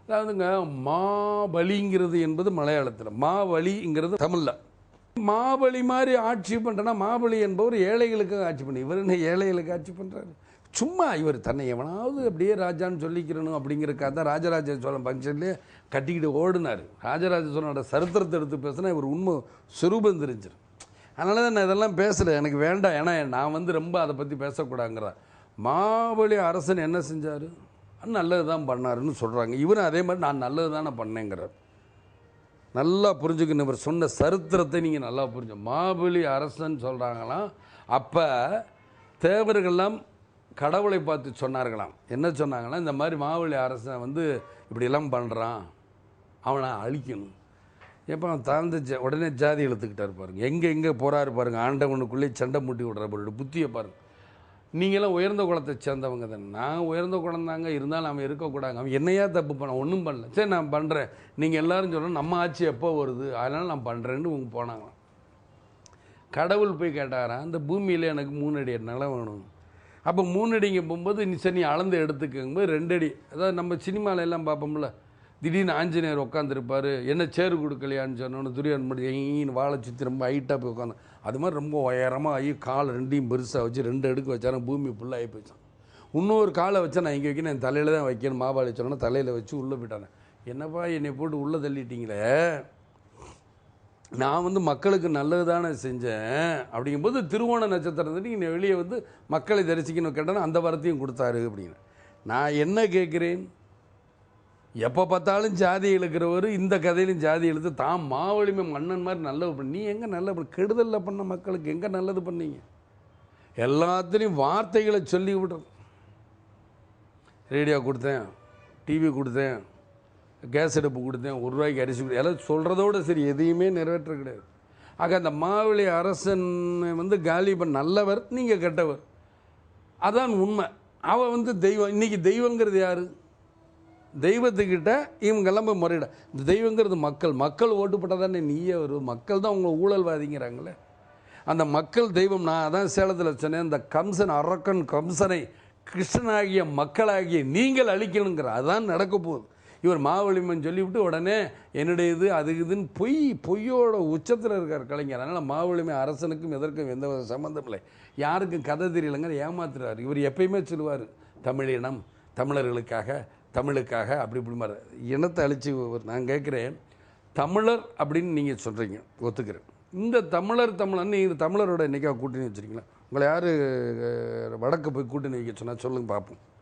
அதாவதுங்க மாபலிங்கிறது என்பது மலையாளத்தில், மாவலிங்கிறது தமிழில். மாபலி மாதிரி ஆட்சி பண்ணுறேன்னா, மாபலி என்பவர் ஏழைகளுக்கு ஆட்சி பண்ணி, இவர் என்ன ஏழைகளுக்கு ஆட்சி பண்ணுறாரு? சும்மா இவர் தன்னை எவனாவது அப்படியே ராஜான்னு சொல்லிக்கிறணும் அப்படிங்கிறக்காக தான் ராஜராஜ சோழன் ஃபங்க்ஷன்லேயே கட்டிக்கிட்டு ஓடினார். ராஜராஜ சோழனோட சரித்திரத்தை எடுத்து பேசினா இவர் உண்மை சுரூபம் தெரிஞ்சிடும். அதனால தான் நான் இதெல்லாம் பேசலை, எனக்கு வேண்டாம். ஏன்னா நான் ரொம்ப அதை பற்றி பேசக்கூடாதுங்கிறா. மாபலி அரசன் என்ன செஞ்சார்? நல்லது தான் பண்ணாருன்னு சொல்கிறாங்க. இவரும் அதே மாதிரி நான் நல்லது தானே பண்ணேங்கிறார். நல்லா புரிஞ்சுக்கணும், இவர் சொன்ன சரித்திரத்தை நீங்கள் நல்லா புரிஞ்சு. மாபலி அரசன் சொல்கிறாங்களாம், அப்போ தேவர்கள்லாம் கடவுளை பார்த்து சொன்னார்களாம். என்ன சொன்னாங்கன்னா, இந்த மாதிரி மாபலி அரசன் இப்படியெல்லாம் பண்ணுறான், அவனை அழிக்கணும். எப்போ அவன் தாழ்ந்த உடனே ஜாதி இழுத்துக்கிட்டார் பாருங்க, எங்கே போகிறாரு பாருங்கள், ஆண்டவனுக்குள்ளே சண்டை மூட்டி விடுற புத்தியை பாருங்கள். நீங்களாம் உயர்ந்த குலத்தை சேர்ந்தவங்க தானே, நான் உயர்ந்த குலந்தாங்க, இருந்தாலும் அவன் இருக்கக்கூடாது. அவன் என்னையா தப்பு பண்ண, ஒன்றும் பண்ணல, சரி நான் பண்ணுறேன், நீங்கள் எல்லோரும் சொல்லணும் நம்ம ஆட்சி எப்போ வருது, அதனால் நான் பண்ணுறேன்னு இவங்க போனாங்களாம். கடவுள் போய் கேட்டாரான், அந்த பூமியில் எனக்கு 3 அடி நிலம் வேணும். அப்போ 3 அடிங்க போகும்போது நீ அளந்து எடுத்துக்கும்போது 2 அடி. அதாவது நம்ம சினிமாவில் எல்லாம் பார்ப்போம்ல, திடீர்னு ஆஞ்சநேயர் உட்காந்துருப்பார், என்ன சேரு கொடுக்கலையான்னு சொன்னோன்னு துரியான் மட்டும் எங்கேன்னு வாழை சுற்றி ரொம்ப ஹைட்டாக போய் உட்காந்து, அது மாதிரி ரொம்ப உயரமாக ஆகி கால் 2ஐயும் பெருசாக வச்சு 2 அடுக்கு வச்சாலும் பூமி ஃபுல்லாக ஆகி போயிச்சான். இன்னொரு காலை வச்சா நான் இங்கே வைக்கணும், என் தலையில் தான் வைக்கணும், மாபாளி சொன்னோன்னா தலையில் வச்சு உள்ளே போயிட்டானே. என்னப்பா என்னை போட்டு உள்ளே தள்ளிட்டீங்களே, நான் மக்களுக்கு நல்லது தானே செஞ்சேன். அப்படிங்கும்போது திருவோண நட்சத்திரத்துக்கு நீங்கள் வெளியே மக்களை தரிசிக்கணும் கேட்டாலும் அந்த வரத்தையும் கொடுத்தாரு அப்படின்னு. நான் என்ன கேட்குறேன், எப்போ பார்த்தாலும் ஜாதி இழுக்கிறவர் இந்த கதையிலும் ஜாதி இழுத்து தான் மாவலிமை மன்னன் மாதிரி நல்லது பண்ணி, நீ எங்கே நல்ல கெடுதலில் பண்ண மக்களுக்கு எங்கே நல்லது பண்ணீங்க? எல்லாத்துலேயும் வார்த்தைகளை சொல்லி விடுறோம். ரேடியோ கொடுத்தேன், டிவி கொடுத்தேன், கேஸ் அடுப்பு கொடுத்தேன், 1 ரூபாய்க்கு அரிசி கொடுத்தேன், எல்லாம் சொல்கிறதோடு சரி, எதையுமே நிறைவேற்ற கிடையாது. ஆக அந்த மாவலி அரசன் காலி பண்ண நல்லவர், நீங்கள் கெட்டவர், அதான் உண்மை. அவன் தெய்வம். இன்றைக்கி தெய்வங்கிறது யார்? தெய்வத்துக்கிட்ட இவங்கெல்லாம் போய் முறையிட. இந்த தெய்வங்கிறது மக்கள் ஓட்டு போட்டால் தானே நீயே வரும். மக்கள் தான் உங்களை ஊழல்வாதிங்கிறாங்களே, அந்த மக்கள் தெய்வம். நான் அதான் சேலத்தில் சொன்னேன், இந்த கம்சன் அரக்கன் கம்சனை கிருஷ்ணனாகிய மக்களாகிய நீங்கள் அழிக்கணுங்கிற, அதுதான் நடக்க போகுது. இவர் மாவலிமன் சொல்லிவிட்டு உடனே என்னுடைய இது அது இதுன்னு பொய்யோட உச்சத்தில் இருக்கார் கலைஞர். அதனால் மாவலிமை அரசனுக்கும் எதற்கும் எந்த சம்மந்தம் இல்லை, யாருக்கும் கதை தெரியலைங்க, ஏமாத்துறாரு. இவர் எப்பயுமே சொல்லுவார், தமிழினம் தமிழுக்காக அப்படி இப்படி மாதிரி இனத்தை அழிச்சு. நான் கேட்குறேன், தமிழர் அப்படின்னு நீங்கள் சொல்கிறீங்க, ஒத்துக்கிறேன். இந்த தமிழன் நீங்கள் தமிழரோட என்றைக்காக கூட்டணி வச்சுருக்கீங்களா? உங்களை யார் வடக்கு போய் கூட்டணி வைக்க சொன்னால் சொல்லுங்கள் பார்ப்போம்.